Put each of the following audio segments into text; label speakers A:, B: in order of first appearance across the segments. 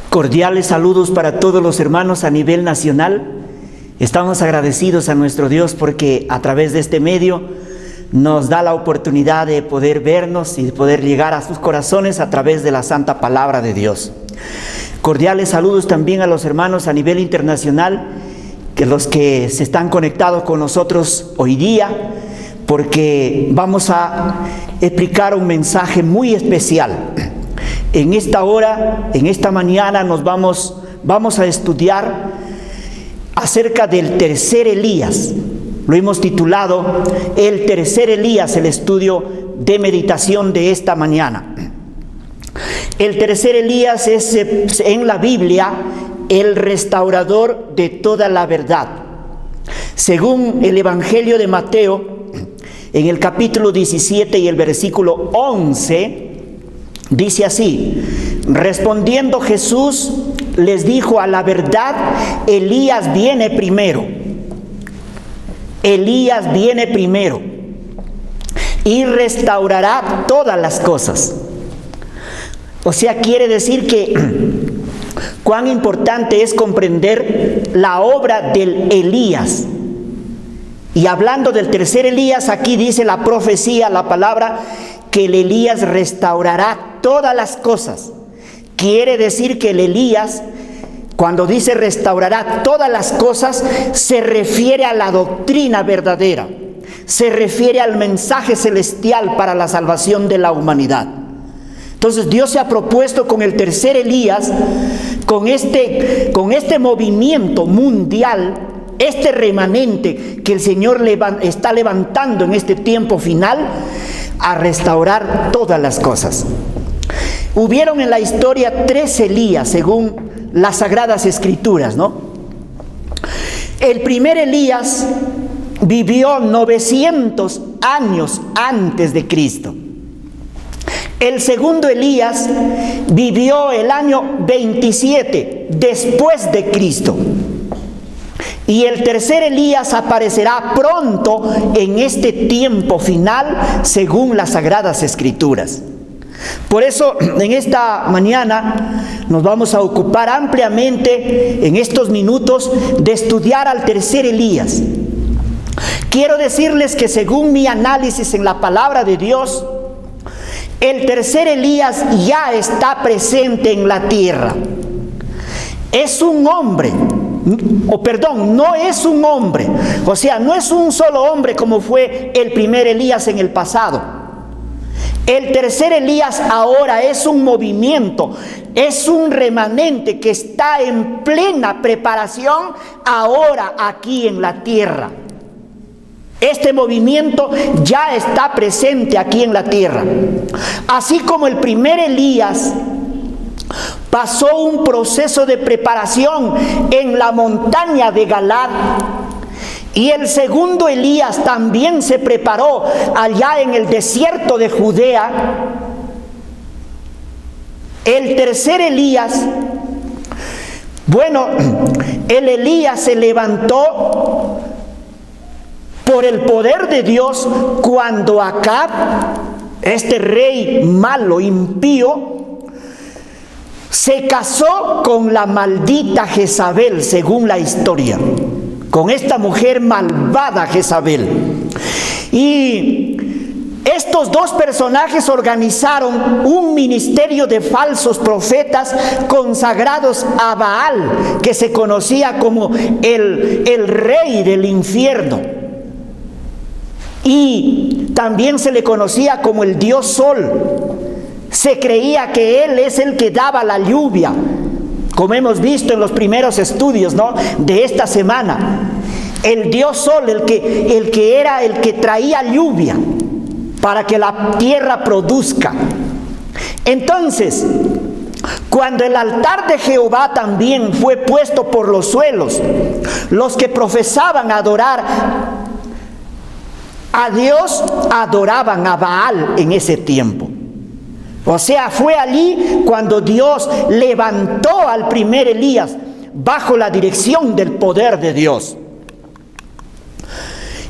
A: Cordiales saludos para todos los hermanos a nivel nacional. Estamos agradecidos a nuestro Dios porque a través de este medio nos da la oportunidad de poder vernos y de poder llegar a sus corazones a través de la santa palabra de Dios. Cordiales saludos también a los hermanos a nivel internacional, que los que se están conectados con nosotros hoy día, porque vamos a explicar un mensaje muy especial. En esta hora, en esta mañana vamos a estudiar acerca del tercer Elías. Lo hemos titulado El tercer Elías, el estudio de meditación de esta mañana. El tercer Elías es en la Biblia el restaurador de toda la verdad. Según el Evangelio de Mateo, en el capítulo 17 y el versículo 11, dice así: respondiendo Jesús les dijo, a la verdad, Elías viene primero. Elías viene primero y restaurará todas las cosas. O sea, quiere decir que cuán importante es comprender la obra del Elías. Y hablando del tercer Elías, aquí dice la profecía, la palabra, que el Elías restaurará todas las cosas. Quiere decir que el Elías, cuando dice restaurará todas las cosas, se refiere a la doctrina verdadera, se refiere al mensaje celestial para la salvación de la humanidad. Entonces Dios se ha propuesto con el tercer Elías, con este movimiento mundial, este remanente que el Señor está levantando en este tiempo final, a restaurar todas las cosas. Hubieron en la historia 3 Elías, según las Sagradas Escrituras, ¿no? El primer Elías vivió 900 años antes de Cristo. El segundo Elías vivió el año 27 después de Cristo. Y el tercer Elías aparecerá pronto en este tiempo final, según las Sagradas Escrituras. Por eso, en esta mañana nos vamos a ocupar ampliamente en estos minutos de estudiar al tercer Elías. Quiero decirles que según mi análisis en la palabra de Dios, el tercer Elías ya está presente en la tierra. Es un hombre. No es un hombre, o sea, no es un solo hombre como fue el primer Elías en el pasado. El tercer Elías ahora es un movimiento, es un remanente que está en plena preparación ahora aquí en la tierra. Este movimiento ya está presente aquí en la tierra. Así como el primer Elías pasó un proceso de preparación en la montaña de Galad, y el segundo Elías también se preparó allá en el desierto de Judea. El tercer Elías, el Elías se levantó por el poder de Dios cuando Acab, este rey malo, impío, se casó con la maldita Jezabel, según la historia, con esta mujer malvada Jezabel. Y estos dos personajes organizaron un ministerio de falsos profetas consagrados a Baal, que se conocía como el rey del infierno. Y también se le conocía como el dios Sol. Se creía que él es el que daba la lluvia, como hemos visto en los primeros estudios, ¿no?, de esta semana. El dios Sol, el que era el que traía lluvia para que la tierra produzca. Entonces, cuando el altar de Jehová también fue puesto por los suelos, los que profesaban adorar a Dios adoraban a Baal en ese tiempo. O sea, fue allí cuando Dios levantó al primer Elías bajo la dirección del poder de Dios.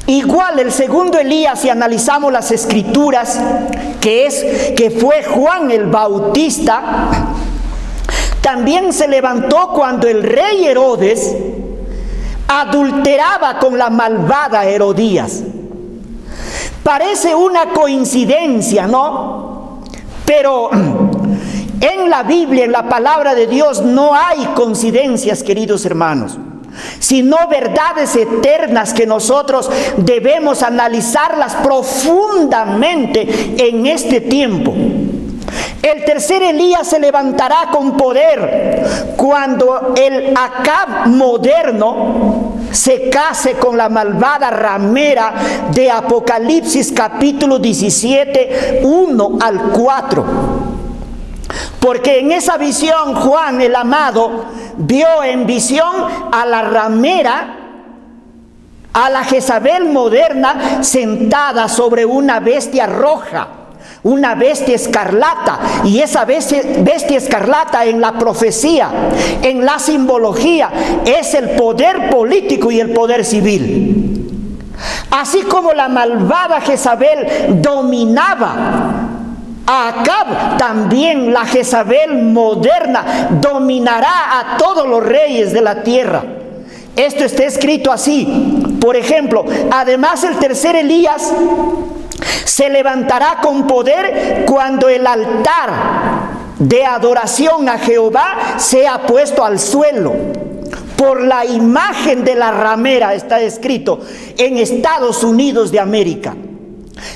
A: Igual el segundo Elías, si analizamos las Escrituras, que fue Juan el Bautista, También se levantó cuando el rey Herodes adulteraba con la malvada Herodías. Parece una coincidencia, ¿no? Pero en la Biblia, en la palabra de Dios, no hay coincidencias, queridos hermanos, sino verdades eternas que nosotros debemos analizarlas profundamente en este tiempo. El tercer Elías se levantará con poder cuando el Acab moderno se case con la malvada ramera de Apocalipsis capítulo 17, 1 al 4. Porque en esa visión Juan el amado vio en visión a la ramera, a la Jezabel moderna, sentada sobre una bestia roja, una bestia escarlata. Y esa bestia escarlata en la profecía, en la simbología, es el poder político y el poder civil. Así como la malvada Jezabel dominaba a Acab, también la Jezabel moderna dominará a todos los reyes de la tierra. Esto está escrito así. Por ejemplo, además el tercer Elías se levantará con poder cuando el altar de adoración a Jehová sea puesto al suelo por la imagen de la ramera, está escrito, en Estados Unidos de América.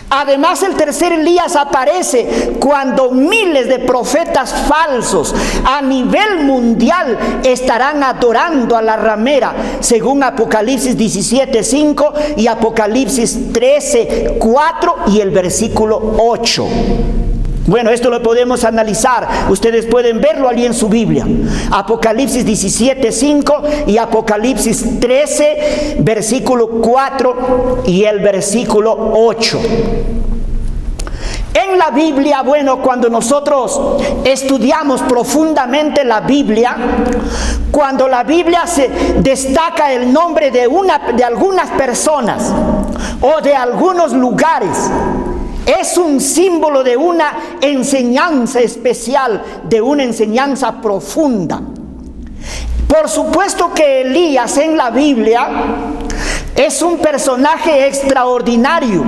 A: Además, el tercer Elías aparece cuando miles de profetas falsos a nivel mundial estarán adorando a la ramera, según Apocalipsis 17:5 y Apocalipsis 13:4 y el versículo 8. Bueno, esto lo podemos analizar. Ustedes pueden verlo allí en su Biblia. Apocalipsis 17:5 y Apocalipsis 13, versículo 4 y el versículo 8. En la Biblia, bueno, cuando nosotros estudiamos profundamente la Biblia, cuando la Biblia se destaca el nombre de algunas personas o de algunos lugares, es un símbolo de una enseñanza especial, de una enseñanza profunda. Por supuesto que Elías en la Biblia es un personaje extraordinario.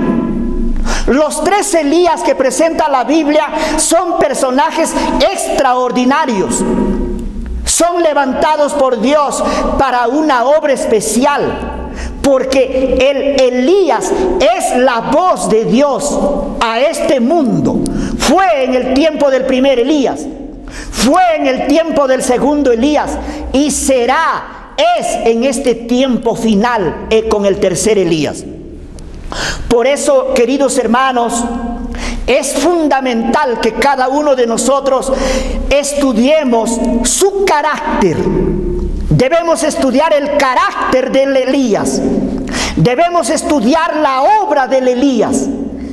A: Los tres Elías que presenta la Biblia son personajes extraordinarios. Son levantados por Dios para una obra especial. Porque el Elías es la voz de Dios a este mundo. Fue en el tiempo del primer Elías, fue en el tiempo del segundo Elías y es en este tiempo final con el tercer Elías. Por eso, queridos hermanos, es fundamental que cada uno de nosotros estudiemos su carácter. Debemos estudiar el carácter del Elías. Debemos estudiar la obra del Elías,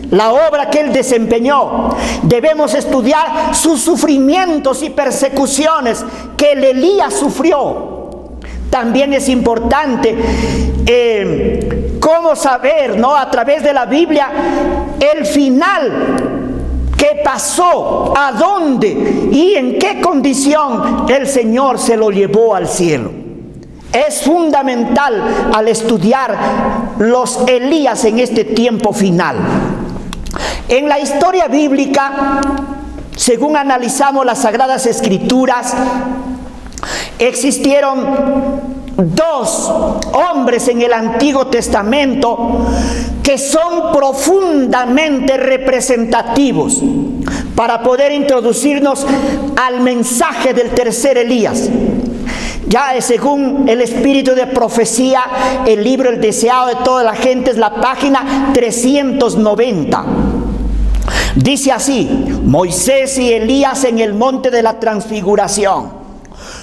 A: la obra que él desempeñó. Debemos estudiar sus sufrimientos y persecuciones que el Elías sufrió. También es importante cómo saber, ¿no?, a través de la Biblia, el final que pasó, a dónde y en qué condición el Señor se lo llevó al cielo. Es fundamental al estudiar los Elías en este tiempo final. En la historia bíblica, según analizamos las Sagradas Escrituras, existieron dos hombres en el Antiguo Testamento que son profundamente representativos para poder introducirnos al mensaje del tercer Elías. Ya según el espíritu de profecía, el libro El deseado de toda la gente es la página 390. Dice así: Moisés y Elías en el monte de la transfiguración.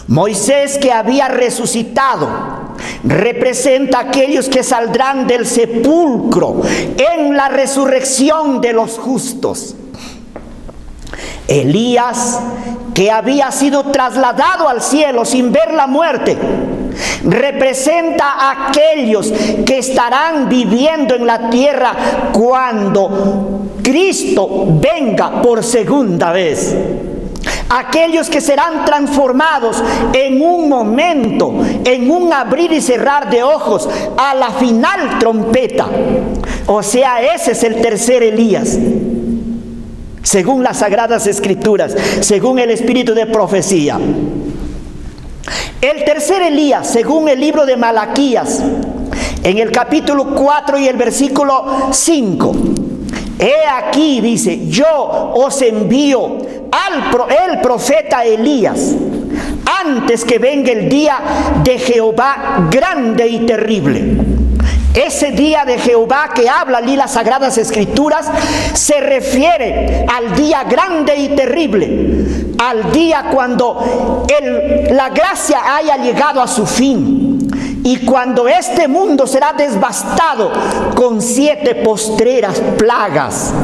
A: Moisés, que había resucitado, representa a aquellos que saldrán del sepulcro en la resurrección de los justos. Elías, que había sido trasladado al cielo sin ver la muerte, representa a aquellos que estarán viviendo en la tierra cuando Cristo venga por segunda vez. aquellos que serán transformados en un momento, en un abrir y cerrar de ojos, a la final trompeta. O sea, ese es el tercer Elías, según las Sagradas Escrituras, según el espíritu de profecía. El tercer Elías, según el libro de Malaquías, en el capítulo 4 y el versículo 5, he aquí, dice, yo os envío el profeta Elías, antes que venga el día de Jehová grande y terrible. Ese día de Jehová que habla allí las Sagradas Escrituras se refiere al día grande y terrible, al día cuando la gracia haya llegado a su fin y cuando este mundo será devastado con 7 postreras plagas.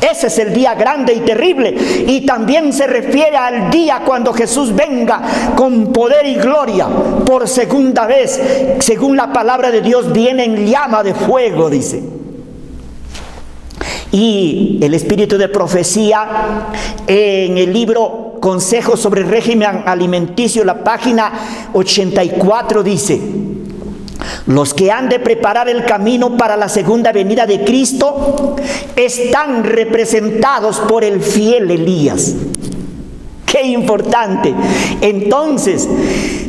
A: Ese es el día grande y terrible, y también se refiere al día cuando Jesús venga con poder y gloria por segunda vez. Según la palabra de Dios, viene en llama de fuego, dice. Y el espíritu de profecía, en el libro Consejos sobre el régimen alimenticio, la página 84, dice: los que han de preparar el camino para la segunda venida de Cristo están representados por el fiel Elías. ¡Qué importante! Entonces,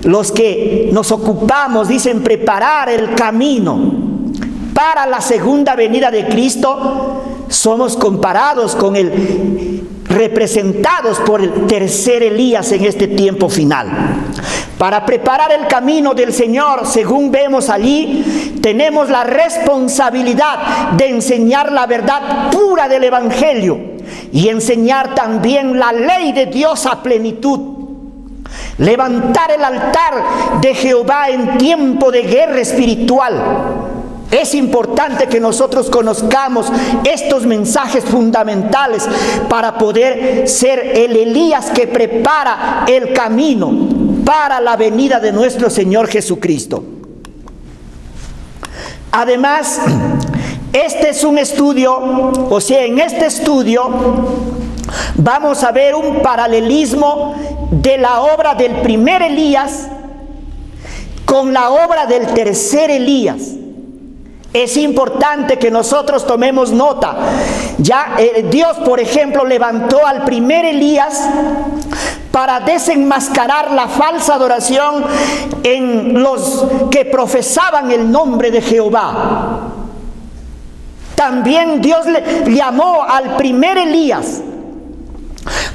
A: los que nos ocupamos, dicen, preparar el camino para la segunda venida de Cristo, somos comparados con representados por el tercer Elías en este tiempo final. Para preparar el camino del Señor, según vemos allí, tenemos la responsabilidad de enseñar la verdad pura del Evangelio y enseñar también la ley de Dios a plenitud. Levantar el altar de Jehová en tiempo de guerra espiritual. Es importante que nosotros conozcamos estos mensajes fundamentales para poder ser el Elías que prepara el camino para la venida de nuestro Señor Jesucristo. Además, este es un estudio, o sea, en este estudio vamos a ver un paralelismo de la obra del primer Elías con la obra del tercer Elías. Es importante que nosotros tomemos nota. Ya Dios, por ejemplo, levantó al primer Elías para desenmascarar la falsa adoración en los que profesaban el nombre de Jehová. También Dios le llamó al primer Elías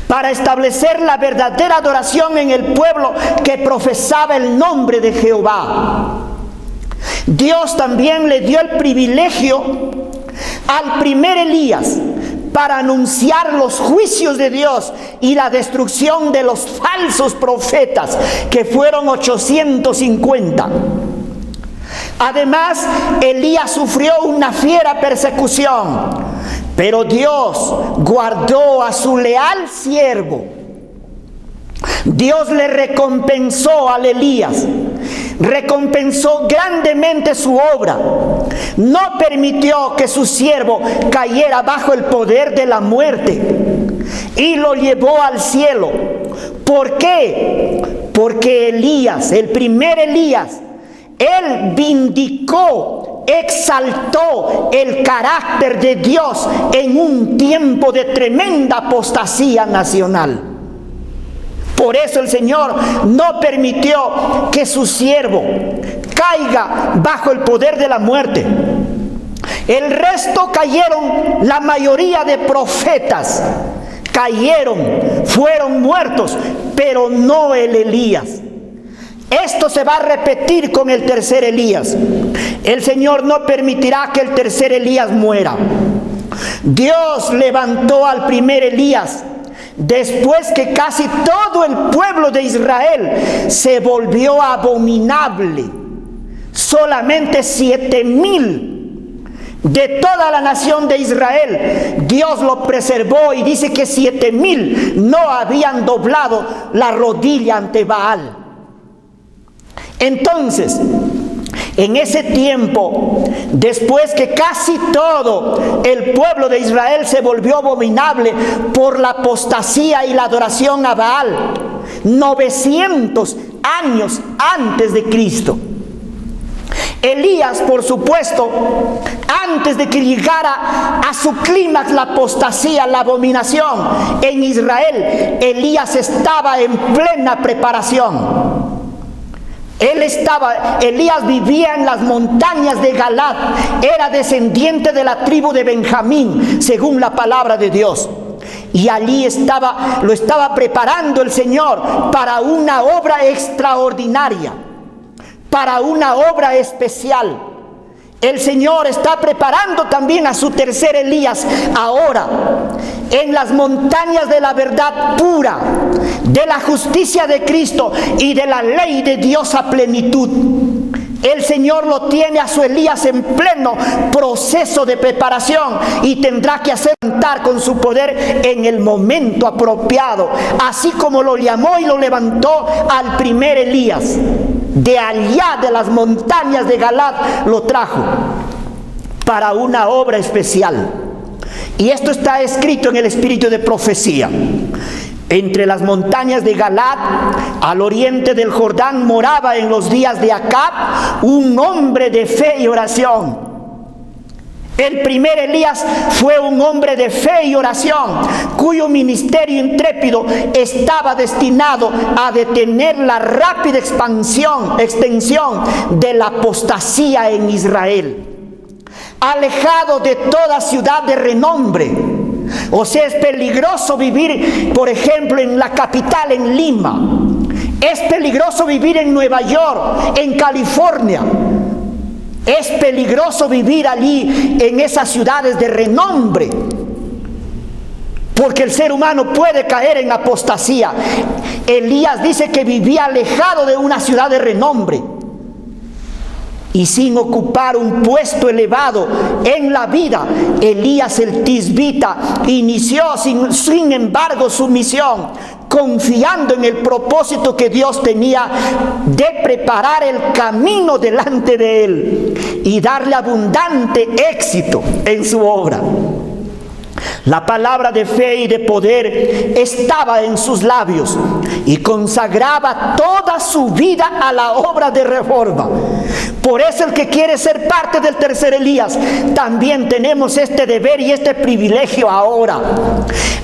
A: para establecer la verdadera adoración en el pueblo que profesaba el nombre de Jehová. Dios también le dio el privilegio al primer Elías para anunciar los juicios de Dios y la destrucción de los falsos profetas, que fueron 850. Además, Elías sufrió una fiera persecución, pero Dios guardó a su leal siervo. Dios le recompensó al Elías, recompensó grandemente su obra. No permitió que su siervo cayera bajo el poder de la muerte y lo llevó al cielo. ¿Por qué? Porque Elías, el primer Elías, él vindicó, exaltó el carácter de Dios en un tiempo de tremenda apostasía nacional. Por eso el Señor no permitió que su siervo caiga bajo el poder de la muerte. El resto cayeron, la mayoría de profetas cayeron, fueron muertos, pero no el Elías. Esto se va a repetir con el tercer Elías. El Señor no permitirá que el tercer Elías muera. Dios levantó al primer Elías después que casi todo el pueblo de Israel se volvió abominable. Solamente 7,000 de toda la nación de Israel, Dios lo preservó, y dice que 7,000 no habían doblado la rodilla ante Baal. Entonces, En ese tiempo, después que casi todo el pueblo de Israel se volvió abominable por la apostasía y la adoración a Baal, 900 años antes de Cristo, Elías, por supuesto, antes de que llegara a su clímax la apostasía, la abominación en Israel, Elías estaba en plena preparación. Elías vivía en las montañas de Galaad, era descendiente de la tribu de Benjamín, según la palabra de Dios. Y allí lo estaba preparando el Señor para una obra extraordinaria, para una obra especial. El Señor está preparando también a su tercer Elías ahora, en las montañas de la verdad pura, de la justicia de Cristo y de la ley de Dios a plenitud. El Señor lo tiene a su Elías en pleno proceso de preparación y tendrá que hacer levantar con su poder en el momento apropiado, así como lo llamó y lo levantó al primer Elías. De allá de las montañas de Galaad lo trajo para una obra especial. Y esto está escrito en el espíritu de profecía. Entre las montañas de Galaad, al oriente del Jordán, moraba en los días de Acab un hombre de fe y oración. El primer Elías fue un hombre de fe y oración, cuyo ministerio intrépido estaba destinado a detener la rápida extensión de la apostasía en Israel. Alejado de toda ciudad de renombre. O sea, es peligroso vivir, por ejemplo, en la capital, en Lima. Es peligroso vivir en Nueva York, en California. Es peligroso vivir allí en esas ciudades de renombre, porque el ser humano puede caer en apostasía. Elías dice que vivía alejado de una ciudad de renombre y sin ocupar un puesto elevado en la vida. Elías el tisbita inició sin embargo su misión, confiando en el propósito que Dios tenía de preparar el camino delante de él y darle abundante éxito en su obra. La palabra de fe y de poder estaba en sus labios y consagraba toda su vida a la obra de reforma. Por eso el que quiere ser parte del tercer Elías, también tenemos este deber y este privilegio ahora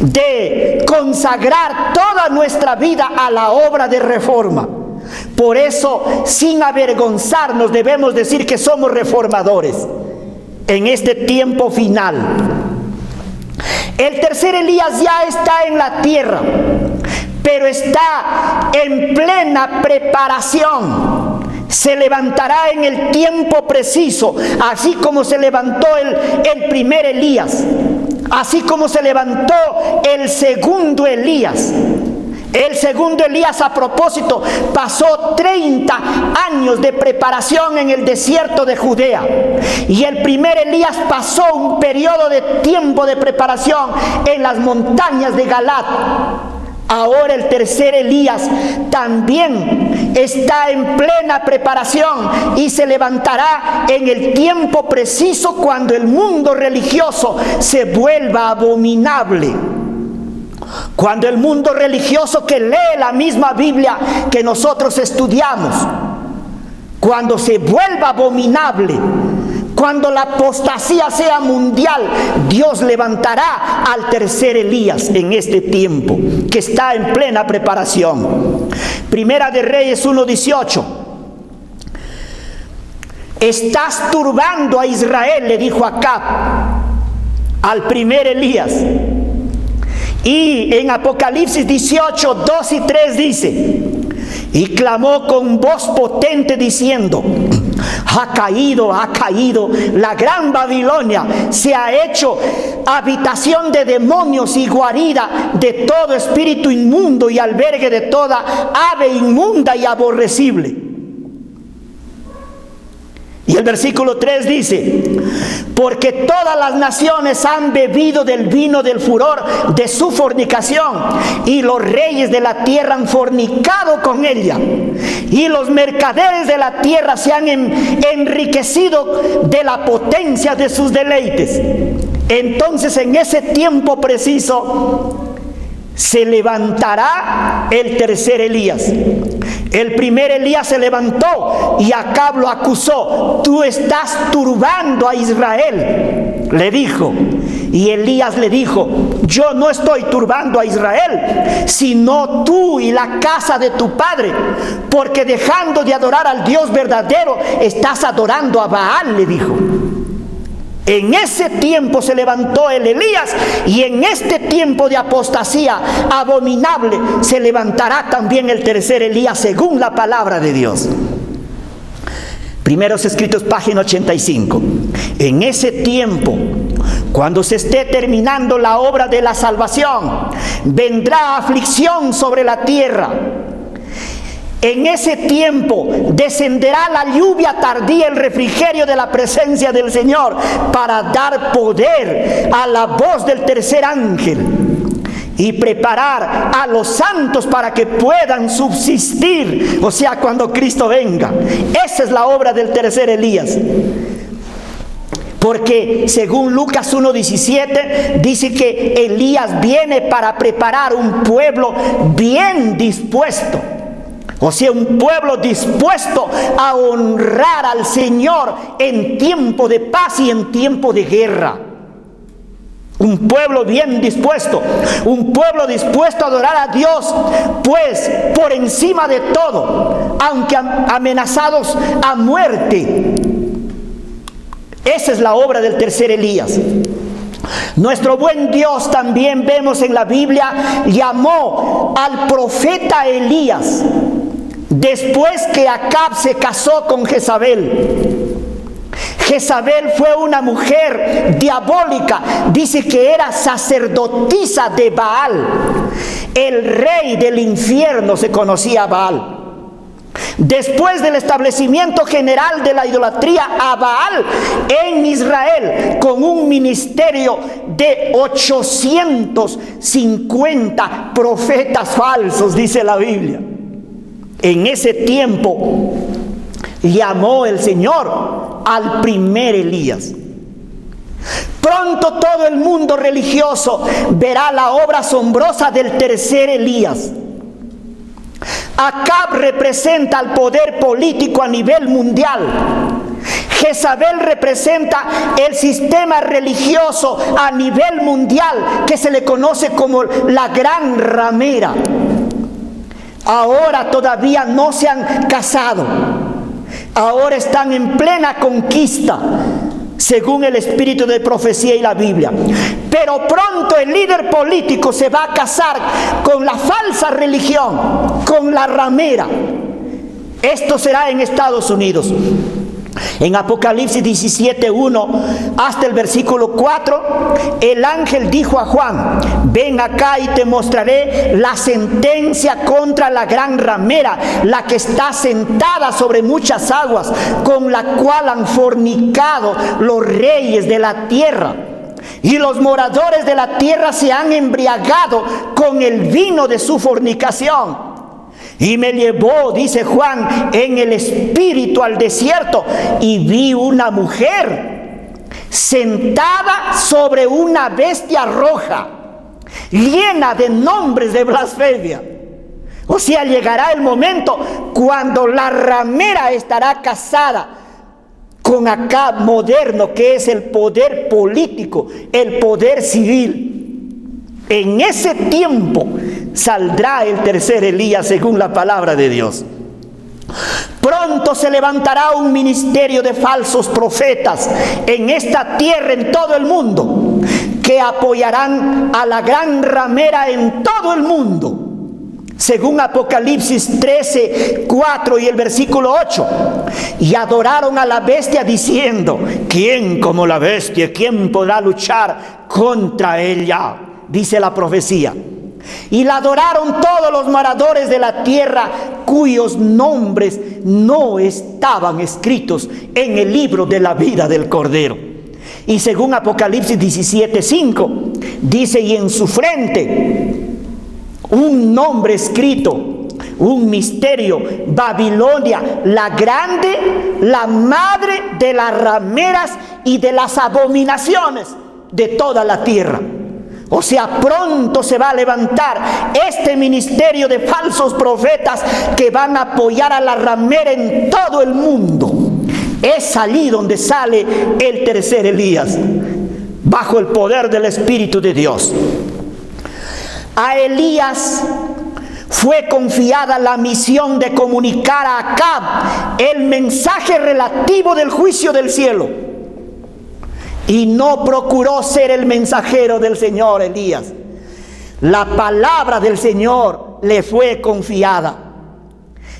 A: de consagrar toda nuestra vida a la obra de reforma. Por eso, sin avergonzarnos, debemos decir que somos reformadores en este tiempo final. El tercer Elías ya está en la tierra, pero está en plena preparación. Se levantará en el tiempo preciso, así como se levantó el primer Elías, así como se levantó el segundo Elías. El segundo Elías, a propósito, pasó 30 años de preparación en el desierto de Judea. Y el primer Elías pasó un periodo de tiempo de preparación en las montañas de Galaad. Ahora el tercer Elías también está en plena preparación y se levantará en el tiempo preciso cuando el mundo religioso se vuelva abominable. Cuando el mundo religioso que lee la misma Biblia que nosotros estudiamos, cuando se vuelva abominable, cuando la apostasía sea mundial, Dios levantará al tercer Elías en este tiempo, que está en plena preparación. Primera de Reyes 1:18. Estás turbando a Israel, le dijo Acab al primer Elías. Y en Apocalipsis 18, 2 y 3 dice: y clamó con voz potente diciendo: ha caído la gran Babilonia, se ha hecho habitación de demonios y guarida de todo espíritu inmundo y albergue de toda ave inmunda y aborrecible. Y el versículo 3 dice: porque todas las naciones han bebido del vino del furor de su fornicación, y los reyes de la tierra han fornicado con ella, y los mercaderes de la tierra se han enriquecido de la potencia de sus deleites. Entonces, en ese tiempo preciso, se levantará el tercer Elías. El primer Elías se levantó y Acab lo acusó: tú estás turbando a Israel, le dijo. Y Elías le dijo: yo no estoy turbando a Israel, sino tú y la casa de tu padre, porque dejando de adorar al Dios verdadero, estás adorando a Baal, le dijo. En ese tiempo se levantó el Elías, y en este tiempo de apostasía abominable se levantará también el tercer Elías, según la palabra de Dios. Primeros Escritos, página 85. En ese tiempo, cuando se esté terminando la obra de la salvación, vendrá aflicción sobre la tierra. En ese tiempo descenderá la lluvia tardía, el refrigerio de la presencia del Señor, para dar poder a la voz del tercer ángel y preparar a los santos para que puedan subsistir, o sea, cuando Cristo venga. Esa es la obra del tercer Elías. Porque según Lucas 1:17 dice que Elías viene para preparar un pueblo bien dispuesto. O sea, un pueblo dispuesto a honrar al Señor en tiempo de paz y en tiempo de guerra. Un pueblo bien dispuesto, un pueblo dispuesto a adorar a Dios, pues por encima de todo, aunque amenazados a muerte. Esa es la obra del tercer Elías. Nuestro buen Dios, también vemos en la Biblia, llamó al profeta Elías después que Acab se casó con Jezabel. Jezabel fue una mujer diabólica, dice que era sacerdotisa de Baal. El rey del infierno se conocía a Baal. Después del establecimiento general de la idolatría a Baal en Israel, con un ministerio de 850 profetas falsos, dice la Biblia. En ese tiempo llamó el Señor al primer Elías. Pronto todo el mundo religioso verá la obra asombrosa del tercer Elías. Acab representa al poder político a nivel mundial. Jezabel representa el sistema religioso a nivel mundial, que se le conoce como la gran ramera. Ahora todavía no se han casado. Ahora están en plena conquista, según el espíritu de profecía y la Biblia. Pero pronto el líder político se va a casar con la falsa religión, con la ramera. Esto será en Estados Unidos. En Apocalipsis 17:1 hasta el versículo 4, el ángel dijo a Juan: ven acá y te mostraré la sentencia contra la gran ramera, la que está sentada sobre muchas aguas, con la cual han fornicado los reyes de la tierra. Y los moradores de la tierra se han embriagado con el vino de su fornicación. Y me llevó, dice Juan, en el espíritu al desierto, y vi una mujer sentada sobre una bestia roja, llena de nombres de blasfemia. O sea, llegará el momento cuando la ramera estará casada con Acab moderno, que es el poder político, el poder civil. En ese tiempo saldrá el tercer Elías, según la palabra de Dios. Pronto se levantará un ministerio de falsos profetas en esta tierra, en todo el mundo, que apoyarán a la gran ramera en todo el mundo. Según Apocalipsis 13:4 y el versículo 8, y adoraron a la bestia diciendo: ¿quién como la bestia? ¿Quién podrá luchar contra ella? Dice la profecía. Y la adoraron todos los moradores de la tierra, cuyos nombres no estaban escritos en el libro de la vida del Cordero. Y según Apocalipsis 17:5, dice: y en su frente un nombre escrito, un misterio: Babilonia la grande, la madre de las rameras y de las abominaciones de toda la tierra. O sea, pronto se va a levantar este ministerio de falsos profetas que van a apoyar a la ramera en todo el mundo. Es allí donde sale el tercer Elías, bajo el poder del Espíritu de Dios. A Elías fue confiada la misión de comunicar a Acab el mensaje relativo del juicio del cielo. Y no procuró ser el mensajero del Señor Elías. La palabra del Señor le fue confiada.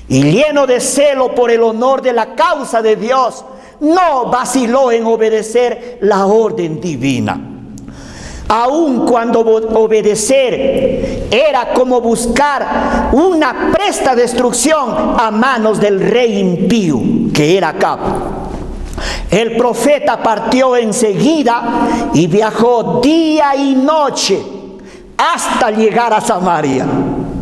A: Y lleno de celo por el honor de la causa de Dios, no vaciló en obedecer la orden divina. Aun cuando obedecer era como buscar una presta destrucción a manos del rey impío, que era Acab. El profeta partió enseguida y viajó día y noche hasta llegar a Samaria.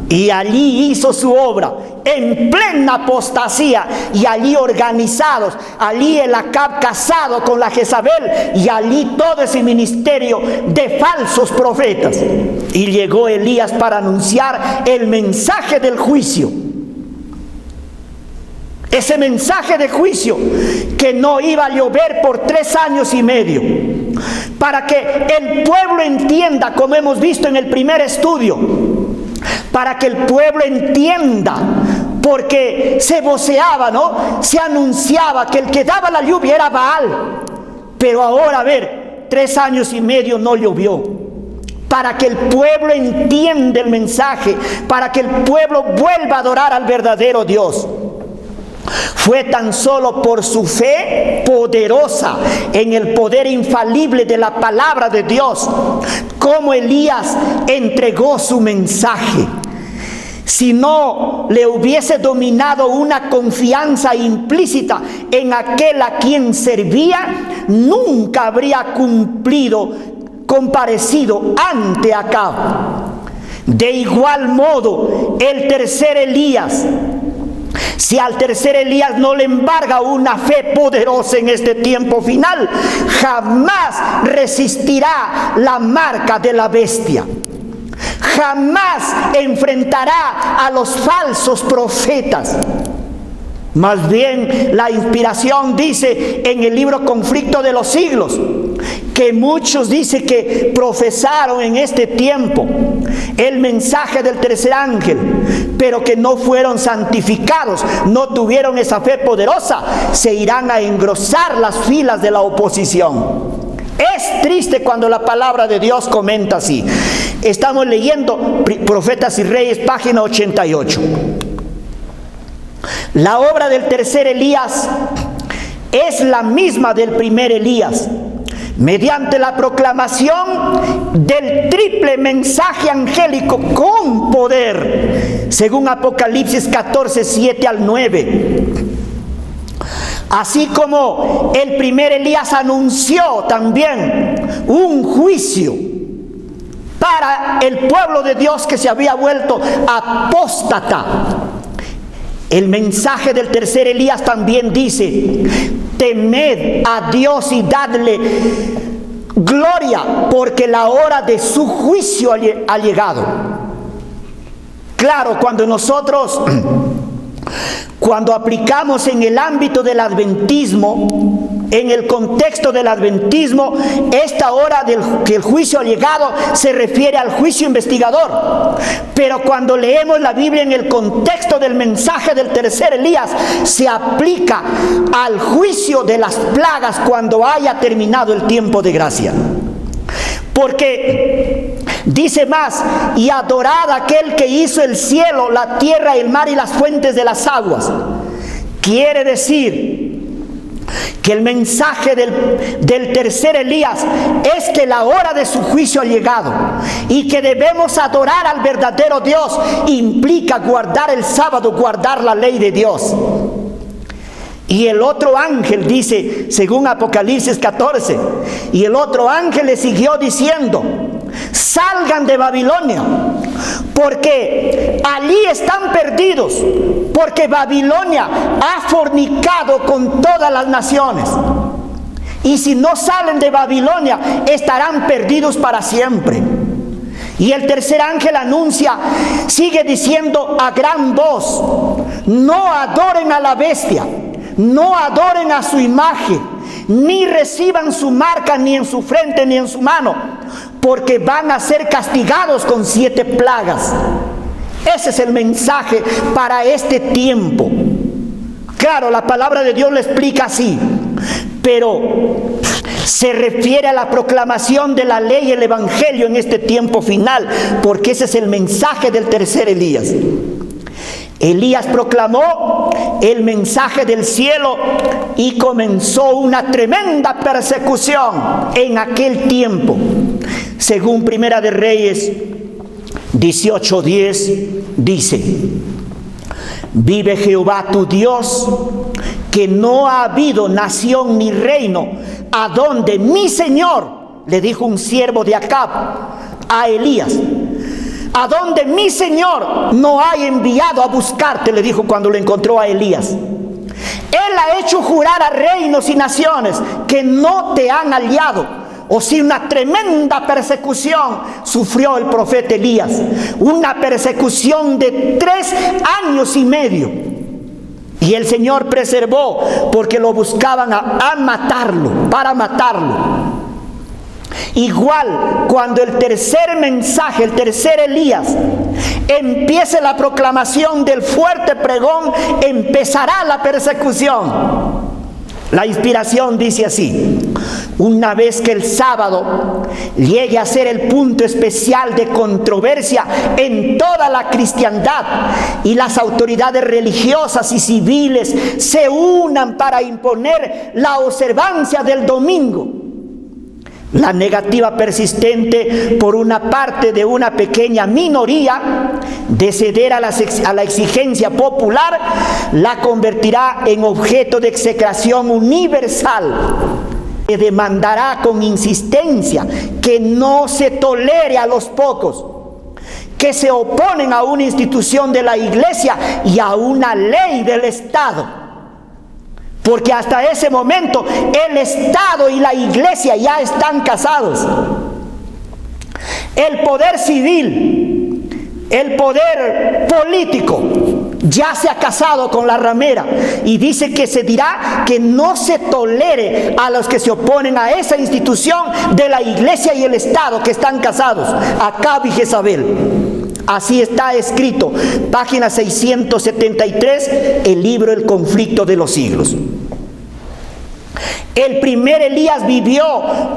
A: Y allí hizo su obra en plena apostasía, y allí organizados, allí el Acab casado con la Jezabel, y allí todo ese ministerio de falsos profetas. Y llegó Elías para anunciar el mensaje del juicio. Ese mensaje de juicio que no iba a llover por 3 años y medio, para que el pueblo entienda, como hemos visto en el primer estudio, para que el pueblo entienda, porque se voceaba, ¿no? Se anunciaba que el que daba la lluvia era Baal, pero ahora, a ver, 3 años y medio no llovió. Para que el pueblo entienda el mensaje, para que el pueblo vuelva a adorar al verdadero Dios. Fue tan solo por su fe poderosa en el poder infalible de la palabra de Dios como Elías entregó su mensaje. Si no le hubiese dominado una confianza implícita en aquel a quien servía, nunca habría comparecido ante Acab. De igual modo, el tercer Elías, si al tercer Elías no le embarga una fe poderosa en este tiempo final, jamás resistirá la marca de la bestia. Jamás enfrentará a los falsos profetas. Más bien, la inspiración dice en el libro Conflicto de los Siglos, que muchos dice que profesaron en este tiempo el mensaje del tercer ángel, pero que no fueron santificados, no tuvieron esa fe poderosa, se irán a engrosar las filas de la oposición. Es triste cuando la palabra de Dios comenta así. Estamos leyendo Profetas y Reyes, página 88. La obra del tercer Elías es la misma del primer Elías, mediante la proclamación del triple mensaje angélico con poder, según Apocalipsis 14, 7 al 9. Así como el primer Elías anunció también un juicio para el pueblo de Dios que se había vuelto apóstata. El mensaje del tercer Elías también dice: temed a Dios y dadle gloria, porque la hora de su juicio ha llegado. Claro, cuando aplicamos en el ámbito del adventismo, en el contexto del adventismo, esta hora que el juicio ha llegado se refiere al juicio investigador. Pero cuando leemos la Biblia en el contexto del mensaje del tercer Elías, se aplica al juicio de las plagas cuando haya terminado el tiempo de gracia. Porque dice más: y adorad a aquel que hizo el cielo, la tierra, el mar y las fuentes de las aguas. Quiere decir, que el mensaje del tercer Elías es que la hora de su juicio ha llegado y que debemos adorar al verdadero Dios. Implica guardar el sábado, guardar la ley de Dios. Y el otro ángel dice, según Apocalipsis 14, y el otro ángel le siguió diciendo: salgan de Babilonia, porque allí están perdidos, porque Babilonia ha fornicado con todas las naciones. Y si no salen de Babilonia, estarán perdidos para siempre. Y el tercer ángel anuncia, sigue diciendo a gran voz: no adoren a la bestia, no adoren a su imagen, ni reciban su marca ni en su frente ni en su mano, porque van a ser castigados con 7 plagas. Ese es el mensaje para este tiempo. Claro, la palabra de Dios lo explica así, pero se refiere a la proclamación de la ley y el evangelio en este tiempo final, porque ese es el mensaje del tercer Elías. Elías proclamó el mensaje del cielo y comenzó una tremenda persecución en aquel tiempo. Según Primera de Reyes 18:10 dice: vive Jehová tu Dios, que no ha habido nación ni reino a donde mi Señor, le dijo un siervo de Acab a Elías, a donde mi Señor no haya enviado a buscarte, le dijo cuando lo encontró a Elías. Él ha hecho jurar a reinos y naciones que no te han hallado. O si una tremenda persecución sufrió el profeta Elías, una persecución de 3 años y medio. Y el Señor preservó, porque lo buscaban a matarlo, para matarlo. Igual, cuando el tercer mensaje, el tercer Elías, empiece la proclamación del fuerte pregón, empezará la persecución. La inspiración dice así: una vez que el sábado llegue a ser el punto especial de controversia en toda la cristiandad y las autoridades religiosas y civiles se unan para imponer la observancia del domingo, la negativa persistente por una parte de una pequeña minoría de ceder a la exigencia popular la convertirá en objeto de execración universal, que demandará con insistencia que no se tolere a los pocos que se oponen a una institución de la iglesia y a una ley del Estado. Porque hasta ese momento el Estado y la iglesia ya están casados. El poder civil, el poder político ya se ha casado con la ramera, y dice que se dirá que no se tolere a los que se oponen a esa institución de la iglesia y el Estado que están casados, Acab y Jezabel. Así está escrito, página 673, el libro El conflicto de los siglos. El primer Elías vivió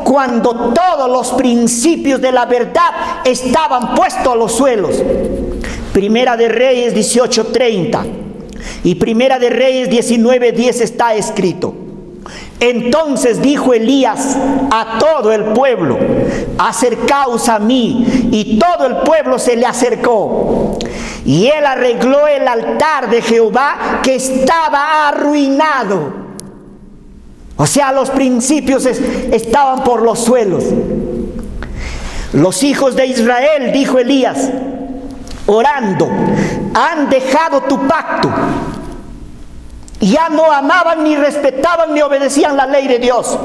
A: cuando todos los principios de la verdad estaban puestos a los suelos. Primera de Reyes 18:30 y Primera de Reyes 19:10 está escrito: entonces dijo Elías a todo el pueblo: acercaos a mí. Y todo el pueblo se le acercó. Y él arregló el altar de Jehová, que estaba arruinado. O sea, los principios estaban por los suelos. Los hijos de Israel, dijo Elías, orando, han dejado tu pacto. Ya no amaban, ni respetaban, ni obedecían la ley de Dios.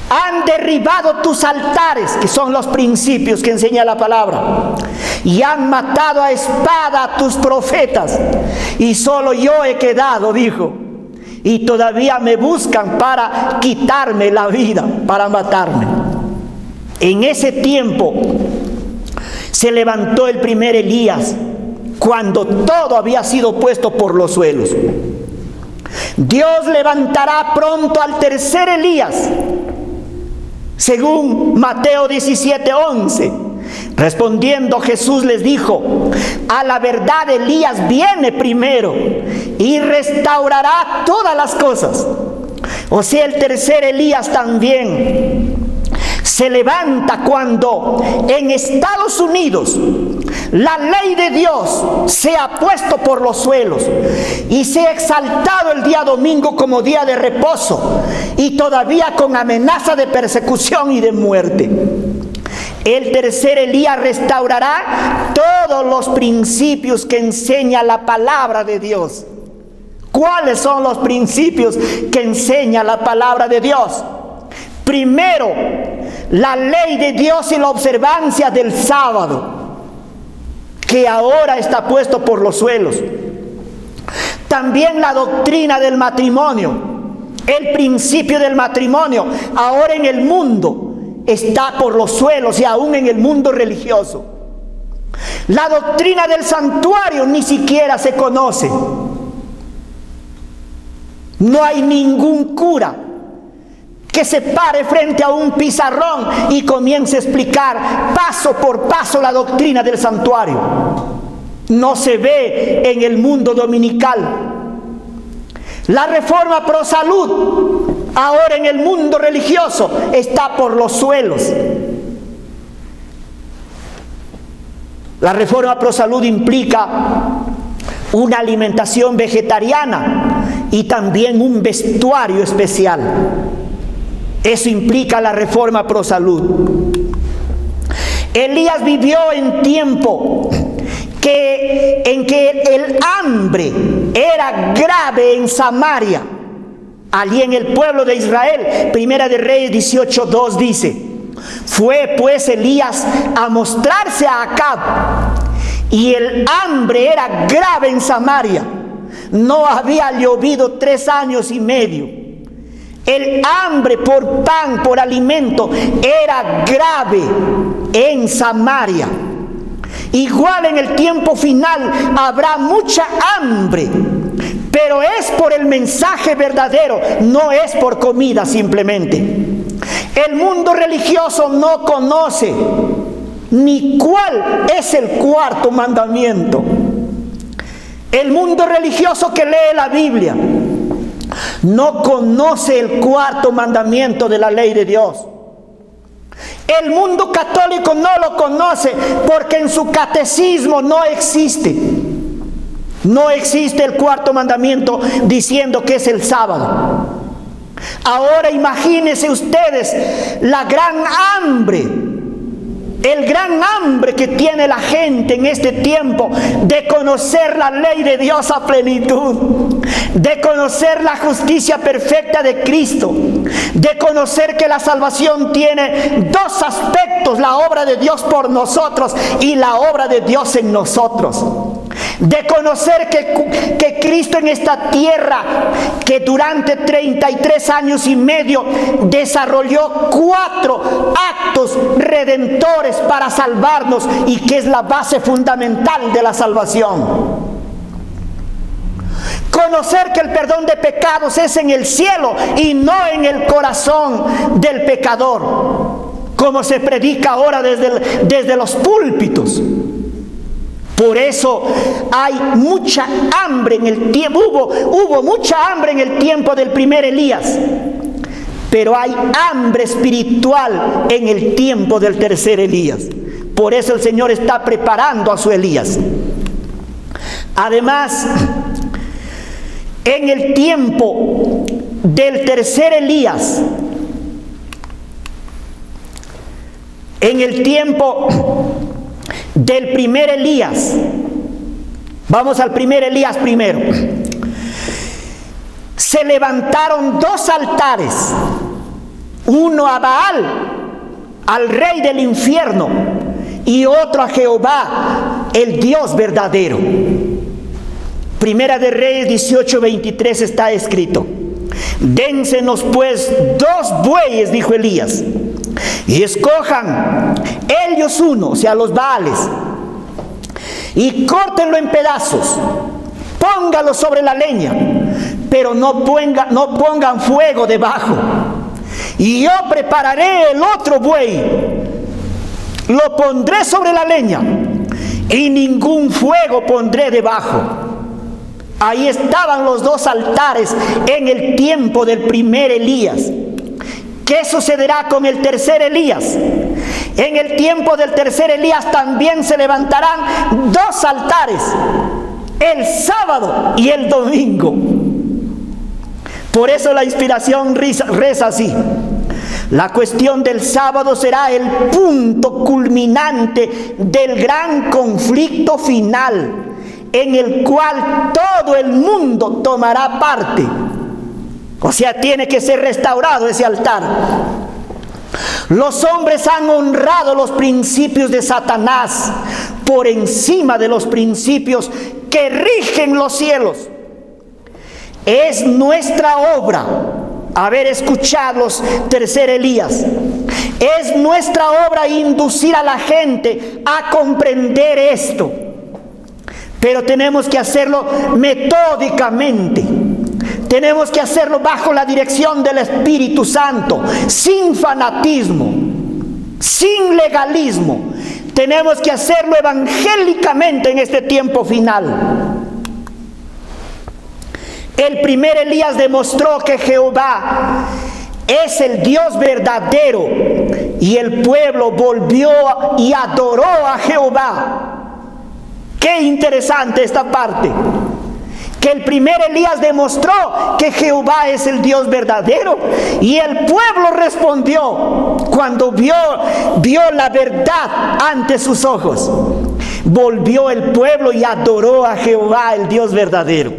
A: Han derribado tus altares, que son los principios que enseña la palabra, y han matado a espada a tus profetas, y solo yo he quedado, dijo, y todavía me buscan para quitarme la vida, para matarme. En ese tiempo se levantó el primer Elías, cuando todo había sido puesto por los suelos. Dios levantará pronto al tercer Elías, según Mateo 17:11. Respondiendo Jesús les dijo: a la verdad Elías viene primero y restaurará todas las cosas. O sea, el tercer Elías también se levanta cuando en Estados Unidos la ley de Dios se ha puesto por los suelos y se ha exaltado el día domingo como día de reposo, y todavía con amenaza de persecución y de muerte. El tercer Elías restaurará todos los principios que enseña la palabra de Dios. ¿Cuáles son los principios que enseña la palabra de Dios? Primero, la ley de Dios y la observancia del sábado, que ahora está puesto por los suelos. También la doctrina del matrimonio, el principio del matrimonio, ahora en el mundo está por los suelos y aún en el mundo religioso. La doctrina del santuario ni siquiera se conoce. No hay ningún cura que se pare frente a un pizarrón y comience a explicar paso por paso la doctrina del santuario. No se ve en el mundo dominical. La reforma pro salud, ahora en el mundo religioso, está por los suelos. La reforma pro salud implica una alimentación vegetariana y también un vestuario especial. Eso implica la reforma pro salud. Elías vivió en tiempo en que el hambre era grave en Samaria, allí en el pueblo de Israel. Primera de Reyes 18:2 dice: fue pues Elías a mostrarse a Acab, y el hambre era grave en Samaria. No había llovido 3 años y medio. El hambre por pan, por alimento, era grave en Samaria. Igual en el tiempo final habrá mucha hambre, pero es por el mensaje verdadero, no es por comida simplemente. El mundo religioso no conoce ni cuál es el cuarto mandamiento. El mundo religioso que lee la Biblia no conoce el cuarto mandamiento de la ley de Dios. El mundo católico no lo conoce porque en su catecismo no existe. No existe el cuarto mandamiento diciendo que es el sábado. Ahora imagínense ustedes la gran hambre, el gran hambre que tiene la gente en este tiempo de conocer la ley de Dios a plenitud, de conocer la justicia perfecta de Cristo, de conocer que la salvación tiene 2 aspectos: la obra de Dios por nosotros y la obra de Dios en nosotros. De conocer que Cristo en esta tierra, que durante 33 años y medio desarrolló 4 actos redentores para salvarnos, y que es la base fundamental de la salvación. Conocer que el perdón de pecados es en el cielo y no en el corazón del pecador, como se predica ahora desde los púlpitos. Por eso hay mucha hambre en el tiempo, hubo mucha hambre en el tiempo del primer Elías, pero hay hambre espiritual en el tiempo del tercer Elías. Por eso el Señor está preparando a su Elías. Además, en el tiempo del tercer Elías, en el tiempo del primer Elías, vamos al primer Elías primero, se levantaron 2 altares, uno a Baal, al rey del infierno, y otro a Jehová, el Dios verdadero. Primera de Reyes 18:23 está escrito: dénsenos pues 2 bueyes, dijo Elías, y escojan ellos uno, o sea, los Baales, y córtenlo en pedazos, póngalo sobre la leña, pero no pongan fuego debajo. Y yo prepararé el otro buey, lo pondré sobre la leña, y ningún fuego pondré debajo. Ahí estaban los dos altares en el tiempo del primer Elías. ¿Qué sucederá con el tercer Elías? En el tiempo del tercer Elías también se levantarán dos altares, el sábado y el domingo. Por eso la inspiración reza así: la cuestión del sábado será el punto culminante del gran conflicto final, en el cual todo el mundo tomará parte. O sea, tiene que ser restaurado ese altar. Los hombres han honrado los principios de Satanás por encima de los principios que rigen los cielos. Es nuestra obra haber escuchado los tercer Elías. Es nuestra obra inducir a la gente a comprender esto. Pero tenemos que hacerlo metódicamente. Tenemos que hacerlo bajo la dirección del Espíritu Santo, sin fanatismo, sin legalismo. Tenemos que hacerlo evangélicamente en este tiempo final. El primer Elías demostró que Jehová es el Dios verdadero, y el pueblo volvió y adoró a Jehová. Qué interesante esta parte. Que el primer Elías demostró que Jehová es el Dios verdadero, y el pueblo respondió cuando vio la verdad ante sus ojos. Volvió el pueblo y adoró a Jehová, el Dios verdadero.